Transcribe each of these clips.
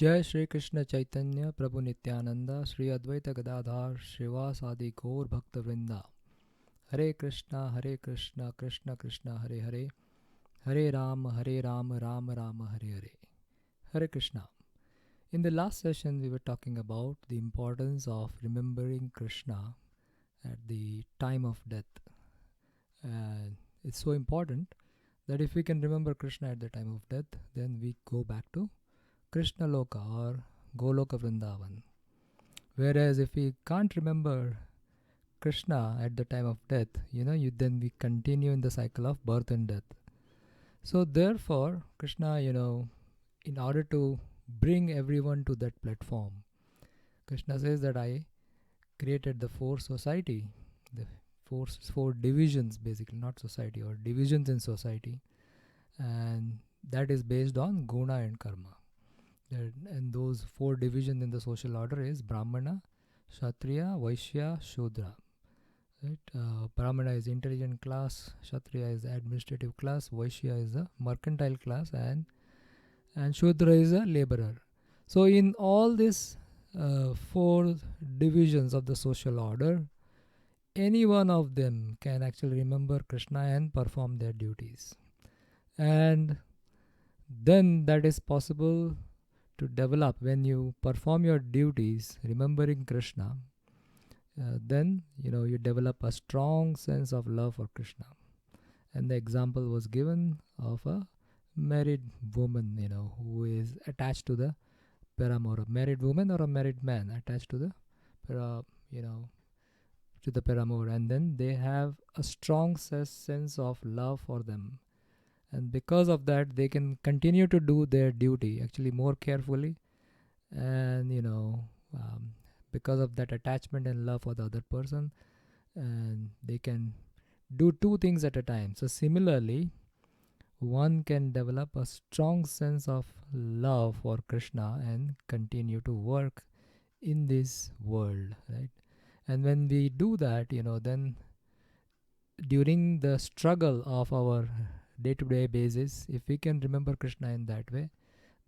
जय श्री कृष्ण चैतन्य प्रभु नित्यानंद श्री अद्वैत गदाधार श्रीवासादि गौर भक्त वृंदा। हरे कृष्णा कृष्ण कृष्ण हरे हरे, हरे Ram Ram Ram Hare Hare. Hare Krishna. In the last session, we were talking about the importance of remembering Krishna at the time of death. And it's so important that if we can remember Krishna at the time of death, then we go back to Krishna Loka or Goloka Vrindavan. Whereas if we can't remember Krishna at the time of death, then we continue in the cycle of birth and death. So therefore, Krishna, in order to bring everyone to that platform, Krishna says that I created the the four divisions, basically, not society, or divisions in society, and that is based on guna and karma. And those four divisions in the social order is Brahmana, Kshatriya, Vaishya, Shudra. Right? Brahmana is intelligent class, Kshatriya is administrative class, Vaishya is the mercantile class, and Shudra is a laborer. So in all these four divisions of the social order, any one of them can actually remember Krishna and perform their duties. And then that is possible to develop when you perform your duties remembering Krishna. Then you develop a strong sense of love for Krishna. And the example was given of a married woman, who is attached to the paramour, a married woman or a married man attached to the to the paramour, and then they have a strong sense of love for them, and because of that they can continue to do their duty actually more carefully, and because of that attachment and love for the other person, and they can do two things at a time. So similarly, one can develop a strong sense of love for Krishna and continue to work in this world, right? And when we do that, then during the struggle of our day-to-day basis, if we can remember Krishna in that way,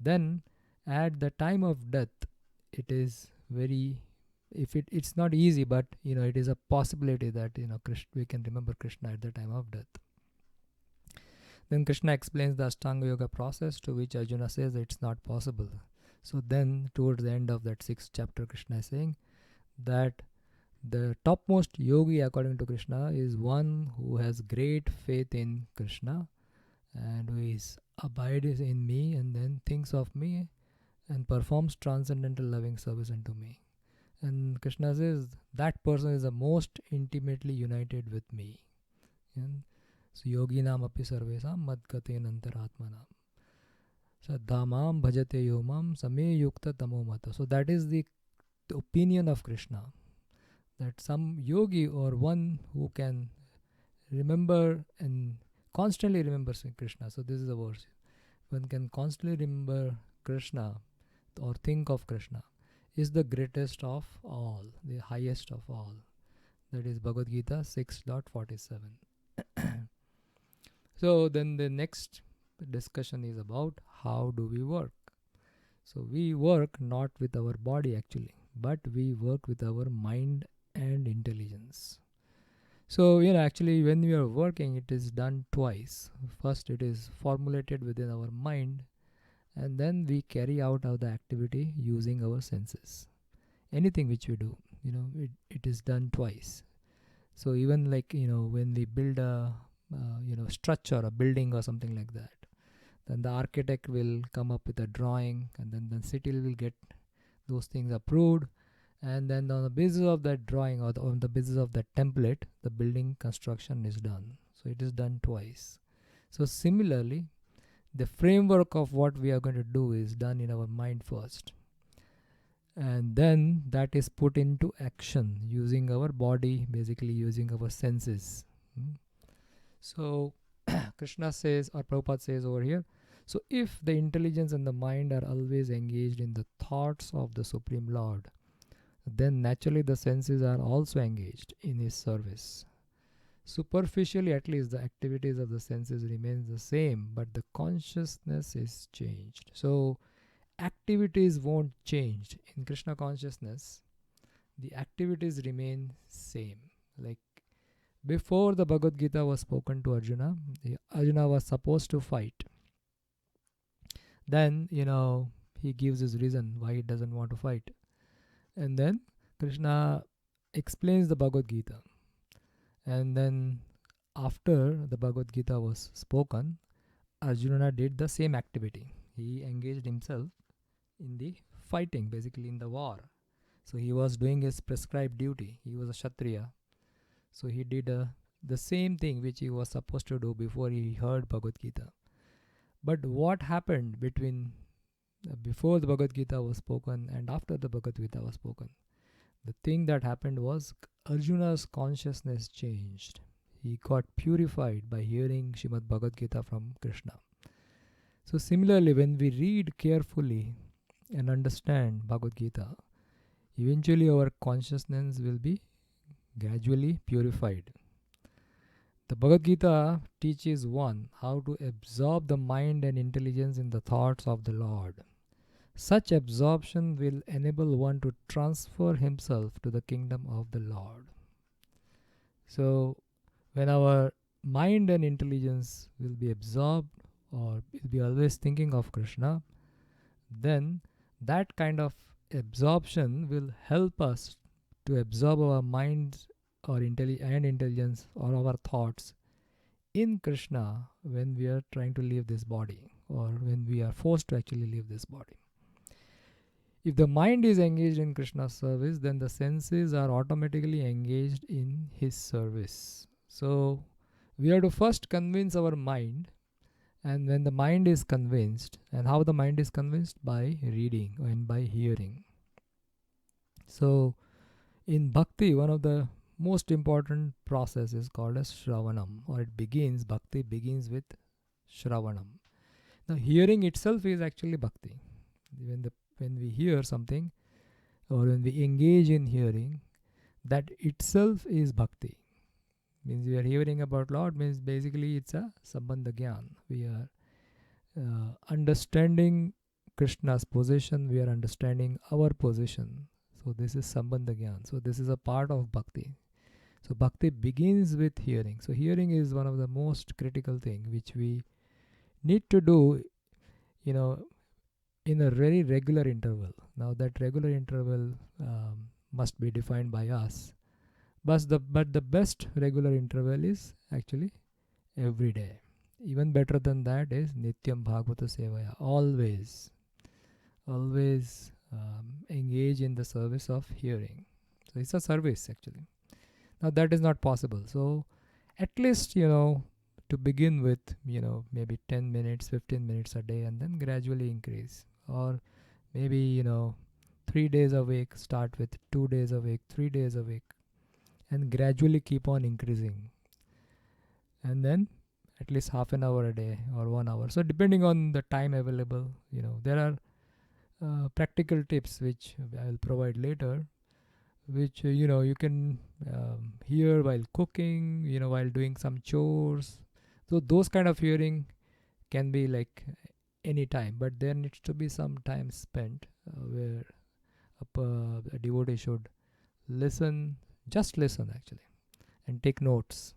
then at the time of death, it is very, if it's not easy, but it is a possibility that we can remember Krishna at the time of death. Then Krishna explains the Ashtanga Yoga process, to which Arjuna says it's not possible. So then towards the end of that 6th chapter, Krishna is saying that the topmost yogi according to Krishna is one who has great faith in Krishna and who is abides in me and then thinks of me and performs transcendental loving service unto me. And Krishna says that person is the most intimately united with me. And so yoginam api sarvesam madgaten antaratmanam saddhamam bhajate yomam same yukta tamomata. So that is the opinion of Krishna, that some yogi or one who can remember and constantly remembers Krishna. So this is the verse. One can constantly remember Krishna or think of Krishna is the greatest of all, the highest of all. That is Bhagavad Gita 6.47. So then the next discussion is about how do we work. So we work not with our body actually, but we work with our mind and intelligence. So actually when we are working, it is done twice. First it is formulated within our mind, and then we carry out of the activity using our senses. Anything which we do, it is done twice. So even like when we build a structure, a building or something like that, then the architect will come up with a drawing, and then the city will get those things approved, and then on the basis of that drawing or on the basis of that template, the building construction is done. So it is done twice. So similarly, the framework of what we are going to do is done in our mind first, and then that is put into action using our body, basically using our senses. So Krishna says, or Prabhupada says over here, so if the intelligence and the mind are always engaged in the thoughts of the Supreme Lord, then naturally the senses are also engaged in his service. Superficially, at least, the activities of the senses remains the same, but the consciousness is changed. So activities won't change. In Krishna consciousness, the activities remain same. Like before the Bhagavad Gita was spoken to Arjuna, Arjuna was supposed to fight. Then, he gives his reason why he doesn't want to fight. And then Krishna explains the Bhagavad Gita. And then after the Bhagavad Gita was spoken, Arjuna did the same activity. He engaged himself in the fighting, basically in the war. So he was doing his prescribed duty. He was a Kshatriya. So he did the same thing which he was supposed to do before he heard Bhagavad Gita. But what happened between before the Bhagavad Gita was spoken and after the Bhagavad Gita was spoken? The thing that happened was Arjuna's consciousness changed. He got purified by hearing Srimad Bhagavad Gita from Krishna. So similarly, when we read carefully and understand Bhagavad Gita, eventually our consciousness will be gradually purified. The Bhagavad Gita teaches one how to absorb the mind and intelligence in the thoughts of the Lord. Such absorption will enable one to transfer himself to the kingdom of the Lord. So, when our mind and intelligence will be absorbed or will be always thinking of Krishna, then that kind of absorption will help us to absorb our minds or intelligence or our thoughts in Krishna when we are trying to leave this body or when we are forced to actually leave this body. If the mind is engaged in Krishna's service, then the senses are automatically engaged in his service. So we have to first convince our mind, and when the mind is convinced, and how the mind is convinced? By reading and by hearing. So in bhakti, one of the most important process is called as Shravanam, or bhakti begins with Shravanam. Now hearing itself is actually bhakti. When we hear something or when we engage in hearing, that itself is bhakti. Means we are hearing about Lord, means basically it's a Sambandha Gyan. We are understanding Krishna's position, we are understanding our position. So this is Sambandha Gyan. So this is a part of bhakti. So bhakti begins with hearing. So hearing is one of the most critical thing which we need to do, in a very regular interval. Now that regular interval must be defined by us. But the best regular interval is actually every day. Even better than that is Nityam Bhagavata Sevaya. Always engage in the service of hearing. So it's a service actually. Now that is not possible. So at least, to begin with, maybe 10 minutes, 15 minutes a day, and then gradually increase. Or maybe, 3 days a week, start with 2 days a week, 3 days a week, and gradually keep on increasing. And then at least half an hour a day or 1 hour. So depending on the time available, there are practical tips which I will provide later, which you can hear while cooking, while doing some chores. So those kind of hearing can be like any time, but there needs to be some time spent where a devotee should just listen actually, and take notes.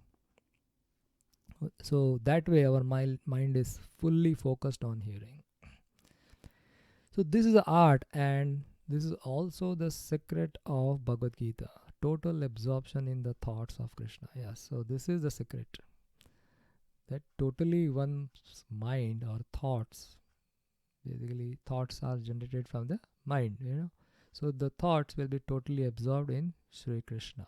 So that way our mind is fully focused on hearing. So this is the art, and this is also the secret of Bhagavad Gita. Total absorption in the thoughts of Krishna. Yes, so this is the secret. That totally one's mind or thoughts, basically thoughts are generated from the mind, So the thoughts will be totally absorbed in Sri Krishna.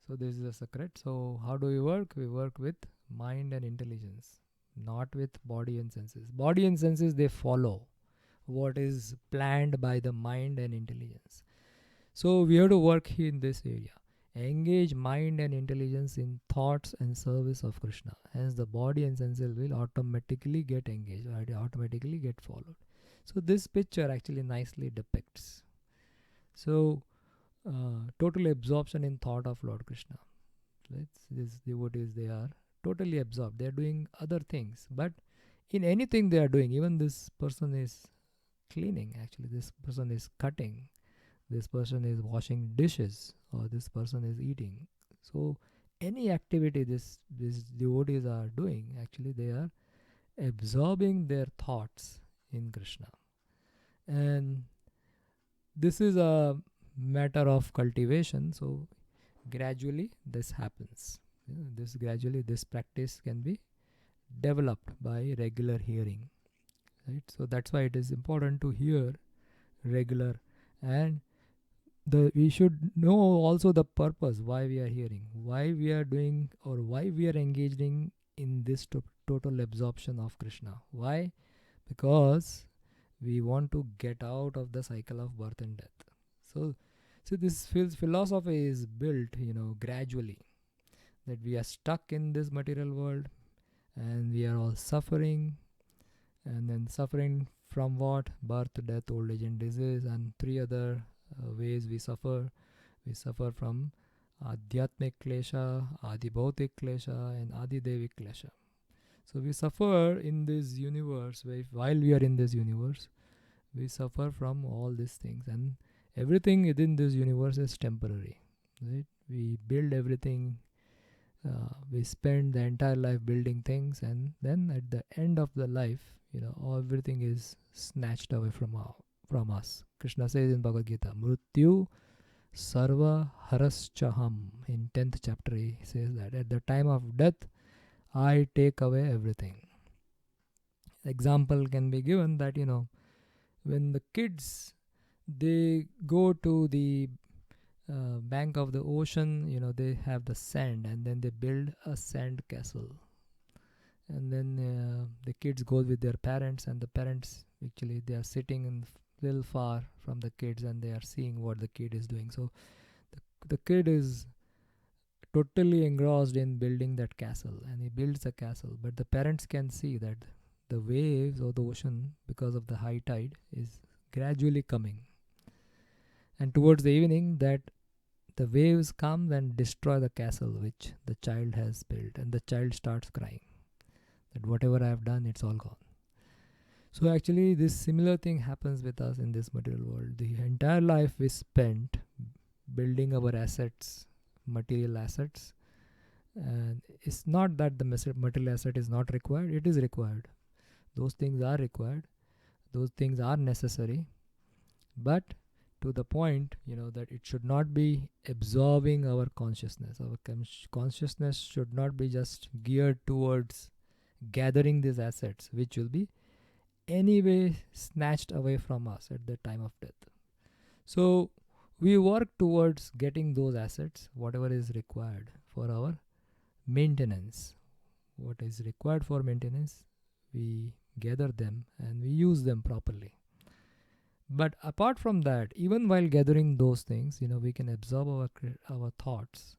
So this is the secret. So how do we work? We work with mind and intelligence, not with body and senses. Body and senses, they follow what is planned by the mind and intelligence. So we have to work in this area. Engage mind and intelligence in thoughts and service of Krishna. Hence the body and senses will automatically get engaged, or automatically get followed. So this picture actually nicely depicts. So total absorption in thought of Lord Krishna. Right? These devotees, they are totally absorbed. They are doing other things, but in anything they are doing, even this person is cleaning, actually this person is cutting, this person is washing dishes, or this person is eating. So any activity these devotees are doing, actually they are absorbing their thoughts in Krishna. And this is a matter of cultivation, so gradually this happens. This practice can be developed by regular hearing, right? So that's why it is important to hear regular, and we should know also the purpose why we are hearing, why we are doing, or why we are engaging in this total absorption of Krishna. Why? Because we want to get out of the cycle of birth and death. So this philosophy is built, gradually, that we are stuck in this material world and we are all suffering, and then suffering from what? Birth, death, old age, and disease, and three other ways we suffer. We suffer from Adhyatmik Klesha, Adi Bhautik Klesha, and Adi Devik Klesha. So we suffer in this universe. While we are in this universe, we suffer from all these things, and everything within this universe is temporary, right? We build everything. We spend the entire life building things, and then at the end of the life, everything is snatched away from us. Krishna says in Bhagavad Gita, Mrityu Sarva Haraschaham. In 10th chapter, he says that at the time of death, I take away everything. Example can be given that, when the kids, they go to the bank of the ocean, they have the sand, and then they build a sand castle. And then the kids go with their parents, and the parents, actually, they are sitting in little far from the kids, and they are seeing what the kid is doing. So the kid is totally engrossed in building that castle, and he builds a castle, but the parents can see that the waves of the ocean, because of the high tide, is gradually coming, and towards the evening, that the waves come and destroy the castle which the child has built, and the child starts crying that whatever I have done, it's all gone. So actually this similar thing happens with us in this material world. The entire life we spent building our assets, material assets, and it's not that the material asset is not required. It is required. Those things are required. Those things are necessary, but to the point, that it should not be absorbing our consciousness. Our consciousness should not be just geared towards gathering these assets, which will be anyway snatched away from us at the time of death. So we work towards getting those assets, whatever is required for our maintenance. What is required for maintenance, we gather them and we use them properly. But apart from that, even while gathering those things, we can absorb our thoughts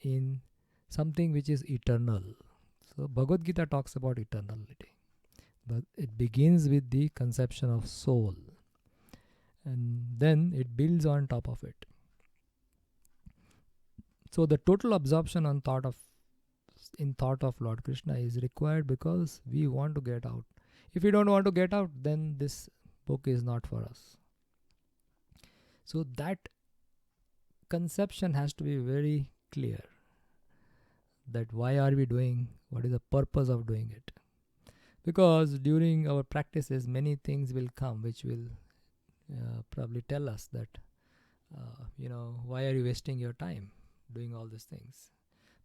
in something which is eternal. So Bhagavad Gita talks about eternality, but it begins with the conception of soul, and then it builds on top of it. So the total absorption in thought of Lord Krishna is required because we want to get out. If we don't want to get out, then this book is not for us. So that conception has to be very clear, that why are we doing, what is the purpose of doing it. Because during our practices, many things will come which will probably tell us that, why are you wasting your time doing all these things.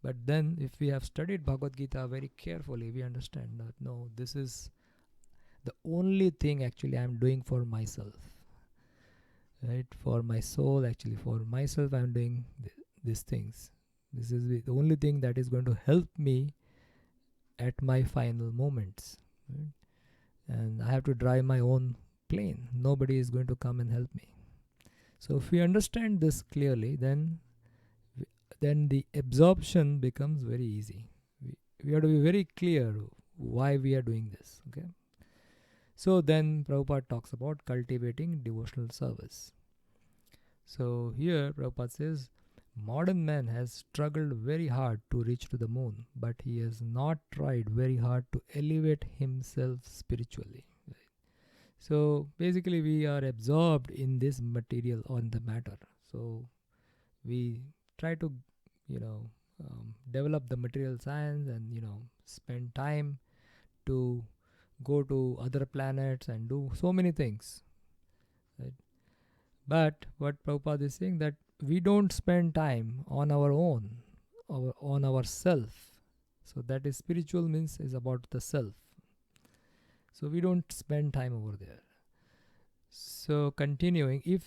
But then if we have studied Bhagavad Gita very carefully, we understand that no, this is the only thing actually I am doing for myself, right? For my soul, actually, for myself, I am doing these things. This is the only thing that is going to help me at my final moments, right? And I have to drive my own plane. Nobody is going to come and help me. So if we understand this clearly, then the absorption becomes very easy. We have to be very clear why we are doing this. Okay. So then Prabhupada talks about cultivating devotional service. So here Prabhupada says, modern man has struggled very hard to reach to the moon, but he has not tried very hard to elevate himself spiritually. Right? So basically, we are absorbed in this material on the matter. So we try to, you know, develop the material science and, spend time to go to other planets and do so many things. Right? But what Prabhupada is saying, that we don't spend time on our own, on our self. So that is spiritual, means is about the self. So we don't spend time over there. So continuing, if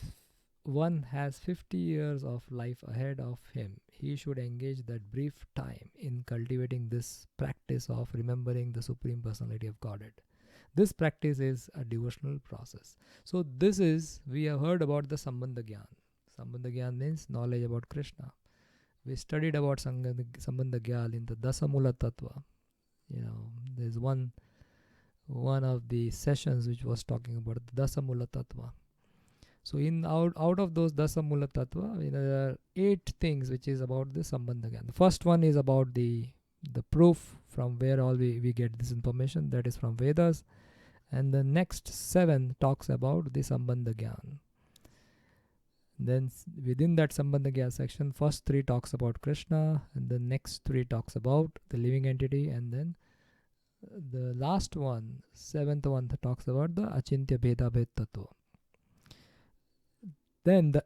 one has 50 years of life ahead of him, he should engage that brief time in cultivating this practice of remembering the Supreme Personality of Godhead. This practice is a devotional process. So this is, we have heard about the Sambandha Gyan. Sambandha Gyan means knowledge about Krishna. We studied about Sambandha Gyan in the Dasamula Tattva. There's one of the sessions which was talking about the Dasamula Tattva. So out of those Dasamula Tattva, there are 8 things which is about the Sambandha Gyan. The first one is about the proof from where all we get this information, that is from Vedas. And the next 7 talks about the Sambandha Gyan. Then within that Sambandha Gyan section, first 3 talks about Krishna, and the next 3 talks about the living entity, and then the last one, 7th one, talks about the Achintya Bheda Bhed Tattva. Then the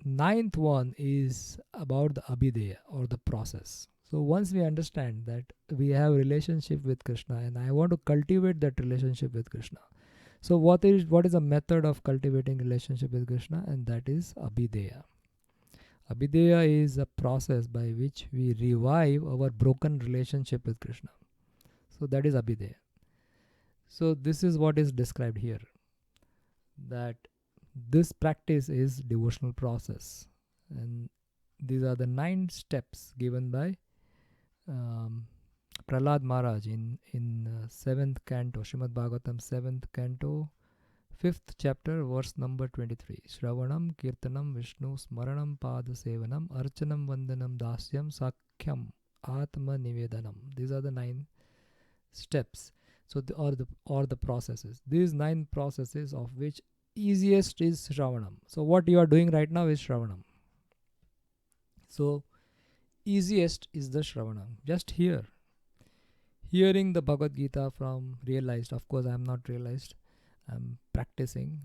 9th one is about the Abhideya, or the process. So once we understand that we have relationship with Krishna and I want to cultivate that relationship with Krishna. So what is a method of cultivating relationship with Krishna? And that is Abhideya. Abhideya is a process by which we revive our broken relationship with Krishna. So that is Abhideya. So this is what is described here. That this practice is devotional process. And these are the 9 steps given by Prahlad Maharaj in 7th canto, Srimad Bhagavatam 7th canto, 5th chapter, verse number 23. Shravanam, Kirtanam, Vishnu, Smaranam, Pada Sevanam, Archanam, Vandanam, Dasyam, Sakhyam, Atma Nivedanam. These are the 9 steps. So or the processes. These 9 processes, of which easiest is Shravanam. So what you are doing right now is Shravanam. So easiest is the Shravanam. Just hearing the Bhagavad Gita from realized. Of course, I am not realized. I am practicing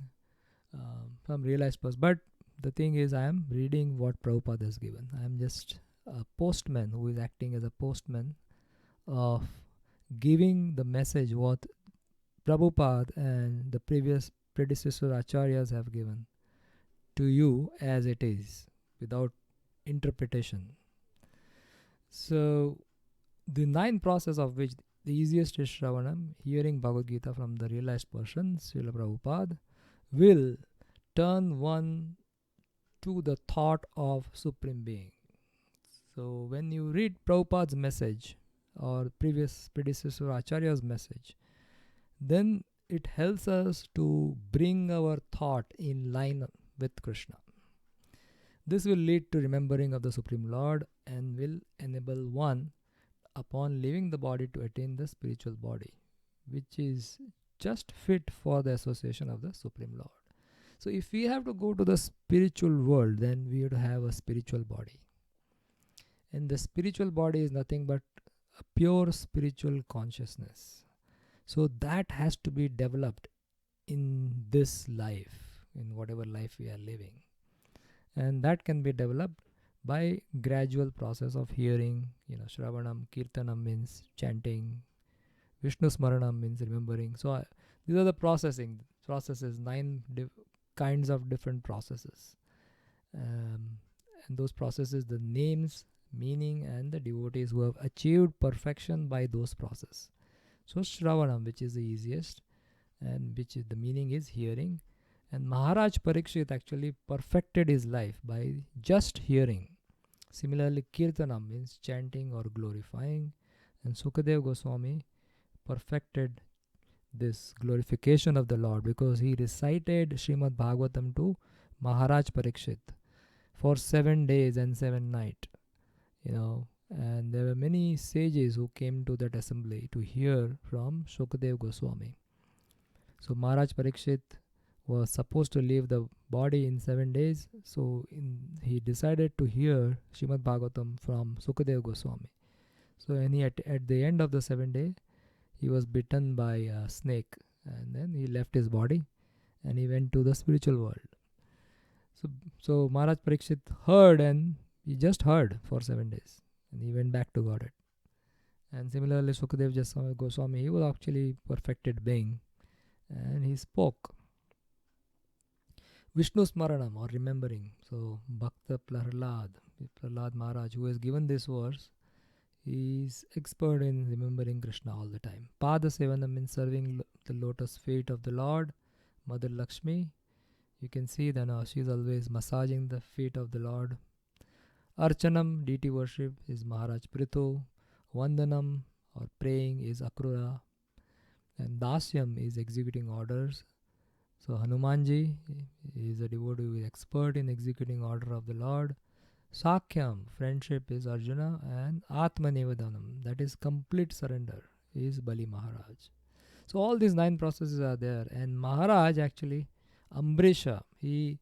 from realized person. But the thing is, I am reading what Prabhupada has given. I am just a postman who is acting as a postman of giving the message what Prabhupada and the previous predecessor acharyas have given to you as it is, without interpretation. So the 9 process, of which the easiest is Shravanam, hearing Bhagavad Gita from the realized person, Srila Prabhupada, will turn one to the thought of Supreme Being. So when you read Prabhupada's message or previous predecessor Acharya's message, then it helps us to bring our thought in line with Krishna. This will lead to remembering of the Supreme Lord and will enable one upon leaving the body to attain the spiritual body, which is just fit for the association of the Supreme Lord. So if we have to go to the spiritual world, then we have to have a spiritual body. And the spiritual body is nothing but a pure spiritual consciousness. So that has to be developed in this life, in whatever life we are living. And that can be developed by gradual process of hearing. Shravanam, Kirtanam means chanting, Vishnu Smaranam means remembering. So these are the processes, 9 kinds of different processes. And those processes, the names, meaning, and the devotees who have achieved perfection by those processes. So Shravanam, which is the easiest, and which is the meaning is hearing. And Maharaj Parikshit actually perfected his life by just hearing. Similarly, Kirtanam means chanting or glorifying. And Sukadev Goswami perfected this glorification of the Lord because he recited Srimad Bhagavatam to Maharaj Parikshit for 7 days and 7 nights. And there were many sages who came to that assembly to hear from Sukadev Goswami. So Maharaj Parikshit was supposed to leave the body in 7 days. So he decided to hear Srimad Bhagavatam from Sukadeva Goswami. So at the end of the 7 day, he was bitten by a snake, and then he left his body and he went to the spiritual world. So Maharaj Parikshit heard, and he just heard for 7 days, and he went back to Godhead. And similarly, Sukadeva Goswami, he was actually perfected being, and he spoke. Vishnu Smaranam, or remembering. So Bhakta Prahlad Maharaj, who has given this verse, he is expert in remembering Krishna all the time. Pada Sevanam means serving the lotus feet of the Lord. Mother Lakshmi, you can see that now she is always massaging the feet of the Lord. Archanam, deity worship, is Maharaj Prithu. Vandanam, or praying, is Akrura. And Dasyam is executing orders. So Hanumanji is a devotee who is expert in executing order of the Lord. Sakyam, friendship, is Arjuna. And Atmanevadanam, that is complete surrender, is Bali Maharaj. So all these 9 processes are there. And Maharaj actually, Ambrisha, he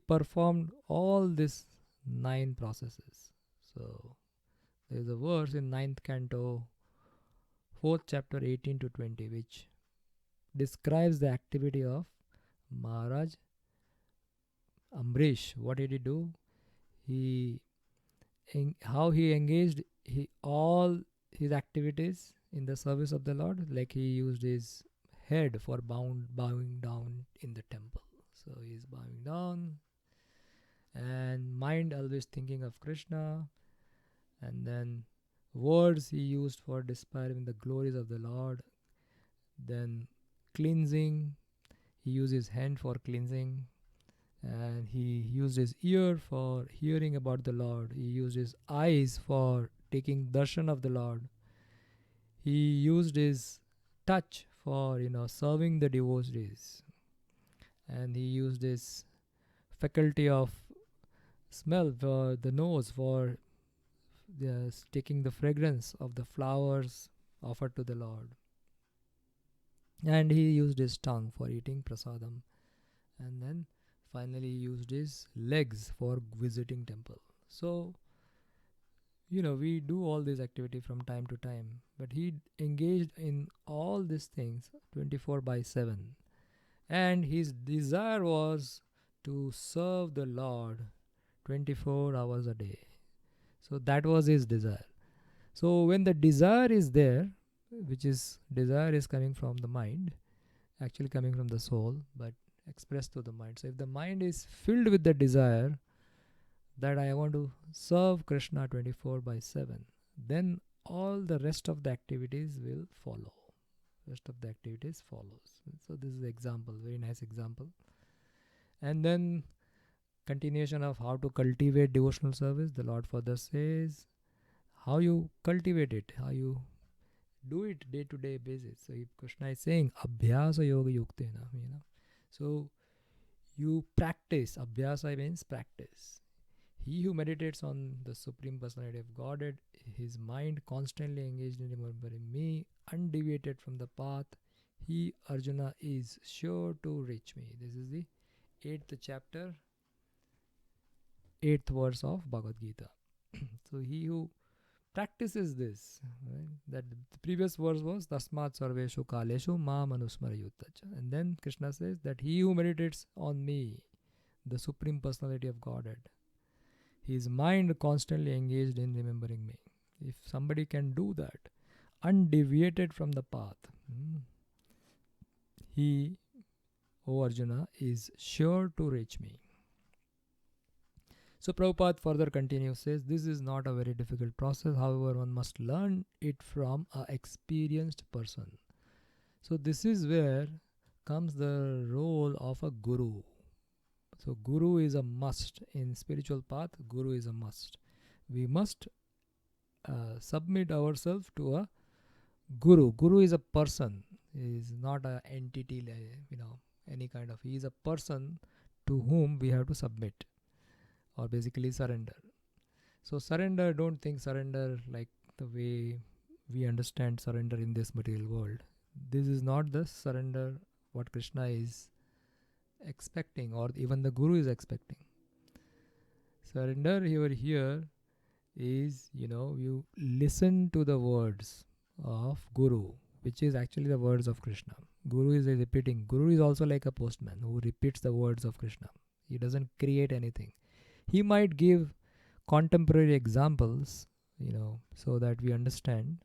performed all these 9 processes. So there is a verse in 9th canto, 4th chapter, 18 to 20, which describes the activity of Maharaj Ambrish. What did he do? How he engaged all his activities in the service of the Lord. Like he used his head for bowing down in the temple. So he is bowing down, and mind always thinking of Krishna. And then words he used for despairing the glories of the Lord. Then cleansing, he used his hand for cleansing, and he used his ear for hearing about the Lord. He used his eyes for taking darshan of the Lord. He used his touch for serving the devotees, and he used his faculty of smell for the nose for taking the fragrance of the flowers offered to the Lord. And he used his tongue for eating prasadam. And then finally he used his legs for visiting temple. So, we do all this activity from time to time. But he engaged in all these things 24/7. And his desire was to serve the Lord 24 hours a day. So that was his desire. So when the desire is there, desire is coming from the mind, actually coming from the soul, but expressed to the mind. So if the mind is filled with the desire that I want to serve Krishna 24/7, then all the rest of the activities will follow. Rest of the activities follows. So this is the example, very nice example. And then continuation of how to cultivate devotional service. The Lord further says how you cultivate it, how you do it day to day basis. So if Krishna is saying Abhyasa Yoga Yuktena, so you practice. Abhyasa means practice. He who meditates on the Supreme Personality of Godhead, his mind constantly engaged in remembering me, undeviated from the path, he, Arjuna, is sure to reach me. This is the 8th chapter, 8th verse of Bhagavad Gita. So he who practices this, right? That the previous verse was Tasmat Sarveshu Kaleshu Ma Manusmarayuttacha. And then Krishna says that he who meditates on me, the Supreme Personality of Godhead, his mind constantly engaged in remembering me. If somebody can do that, undeviated from the path, he, O Arjuna, is sure to reach me. So Prabhupada further continues, says, this is not a very difficult process. However, one must learn it from an experienced person. So this is where comes the role of a guru. So guru is a must. In spiritual path, guru is a must. We must submit ourselves to a guru. Guru is a person. He is not an entity, any kind of. He is a person to whom we have to submit, or basically surrender. So surrender, don't think surrender like the way we understand surrender in this material world. this is not the surrender what Krishna is expecting, or even the Guru is expecting. Surrender over here is, you listen to the words of Guru, which is actually the words of Krishna. Guru is repeating. Guru is also like a postman who repeats the words of Krishna. He doesn't create anything. He might give contemporary examples, so that we understand.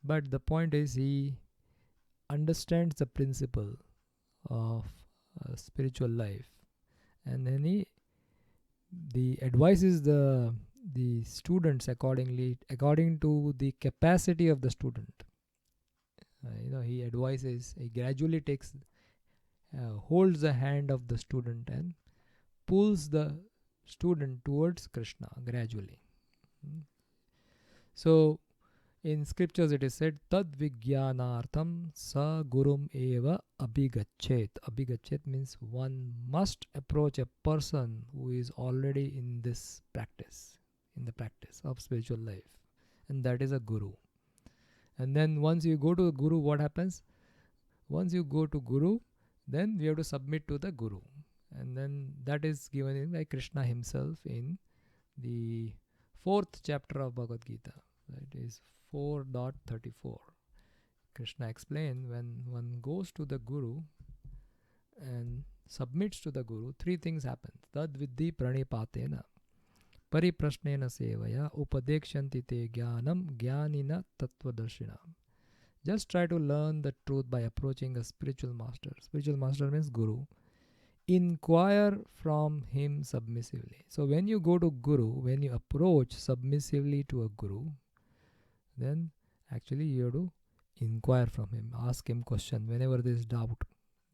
But the point is, he understands the principle of spiritual life, and then the advises the students according to the capacity of the student. He advises. He gradually holds the hand of the student and pulls the student towards Krishna gradually. So in scriptures it is said, Tad Vijnanartham Sa Gurum Eva Abhigachet. Abhigachet means one must approach a person who is already in this practice, in the practice of spiritual life. And that is a Guru. And then once you go to the Guru, what happens? Once you go to Guru, then we have to submit to the Guru. And then that is given by Krishna himself in the 4th chapter of Bhagavad Gita. That is 4.34. Krishna explained, when one goes to the Guru and submits to the Guru, 3 things happen. Tad vidhi pranipatena, pariprashnena sevaya, upadekshanti te jnanam jnanina tattvadarshina. Just try to learn the truth by approaching a spiritual master. Spiritual master means Guru. Inquire from him submissively. So when you go to Guru, when you approach submissively to a Guru, then actually you have to inquire from him, ask him question whenever there is doubt.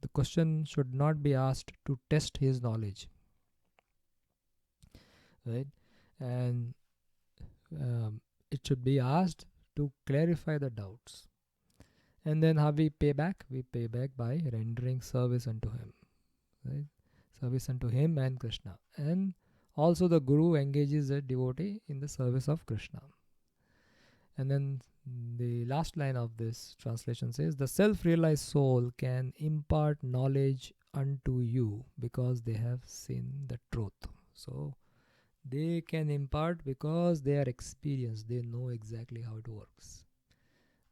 The question should not be asked to test his knowledge, right? And it should be asked to clarify the doubts. And then how we pay back? We pay back by rendering service unto him, right? Service unto him and Krishna. And also the Guru engages the devotee in the service of Krishna. And then the last line of this translation says, the self-realized soul can impart knowledge unto you because they have seen the truth. So they can impart because they are experienced. They know exactly how it works.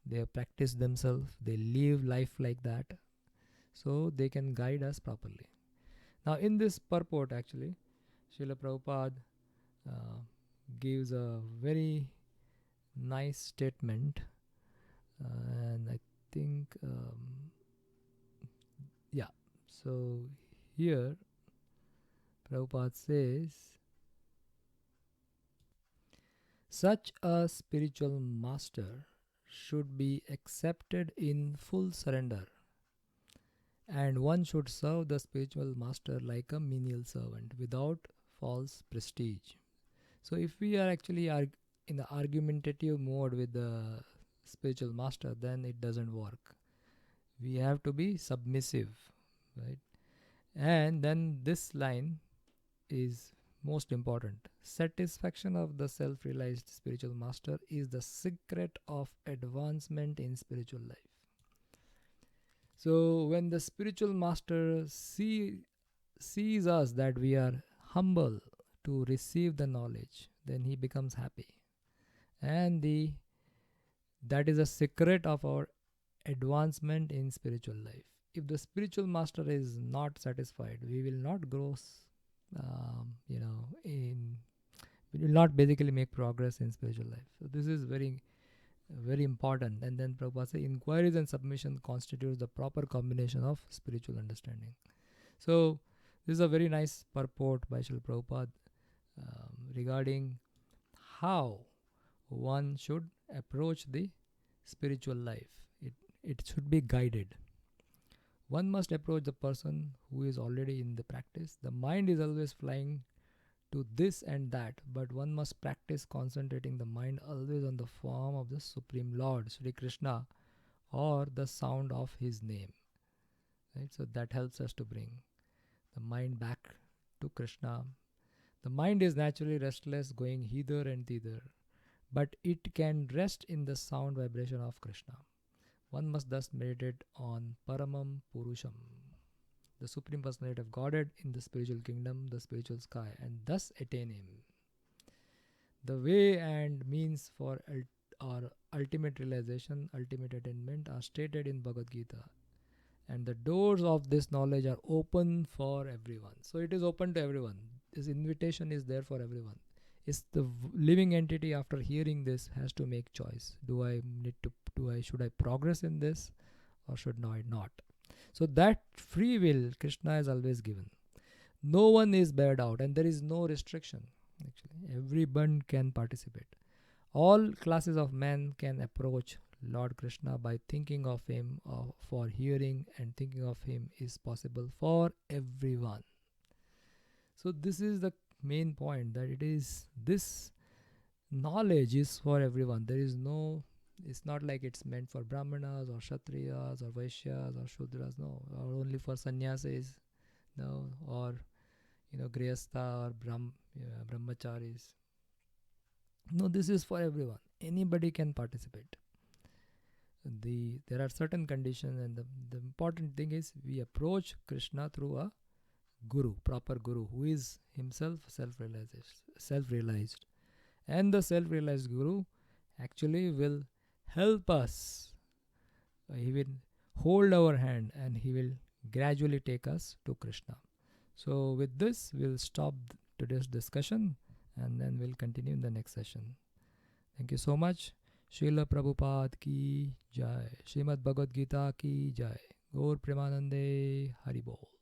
They have practiced themselves. They live life like that. So they can guide us properly. Now in this purport, actually, Srila Prabhupada gives a very nice statement, and I think so here Prabhupada says, such a spiritual master should be accepted in full surrender, and one should serve the spiritual master like a menial servant without false prestige. So if we are actually in the argumentative mode with the spiritual master, then it doesn't work. We have to be submissive, right? And then this line is most important. Satisfaction of the self-realized spiritual master is the secret of advancement in spiritual life. So when the spiritual master sees us that we are humble to receive the knowledge, then he becomes happy. And that is a secret of our advancement in spiritual life. If the spiritual master is not satisfied, we will not grow, we will not basically make progress in spiritual life. So this is very, very important. And then Prabhupada says, inquiries and submission constitutes the proper combination of spiritual understanding. So this is a very nice purport by Srila Prabhupada regarding how one should approach the spiritual life. It should be guided. One must approach the person who is already in the practice. The mind is always flying to this and that, but one must practice concentrating the mind always on the form of the Supreme Lord, Sri Krishna, or the sound of his name. Right? So that helps us to bring the mind back to Krishna. The mind is naturally restless, going hither and thither, but it can rest in the sound vibration of Krishna. One must thus meditate on Paramam Purusham, the Supreme Personality of Godhead in the spiritual kingdom, the spiritual sky, and thus attain Him. The way and means for our ultimate realization, ultimate attainment are stated in Bhagavad Gita. And the doors of this knowledge are open for everyone. So it is open to everyone. This invitation is there for everyone. It's the living entity after hearing this has to make choice. Should I progress in this or should I not? So that free will Krishna is always given. No one is barred out and there is no restriction. Actually, everyone can participate. All classes of men can approach Lord Krishna by thinking of Him, for hearing and thinking of Him is possible for everyone. So this is the main point, that it is this knowledge is for everyone. There is no, it's not like it's meant for Brahmanas or Kshatriyas or Vaishyas or Shudras, no, or only for sannyasis, no, or Grihastha or Brahmacharis. No, this is for everyone. Anybody can participate. There are certain conditions, and the important thing is we approach Krishna through a guru, proper guru, who is himself self-realized. And the self-realized guru actually will help us. He will hold our hand and he will gradually take us to Krishna. So with this, we'll stop today's discussion and then we'll continue in the next session. Thank you so much. Srila Prabhupada ki jai. Srimad Bhagavad Gita ki jai. Gaur Premanande Haribol.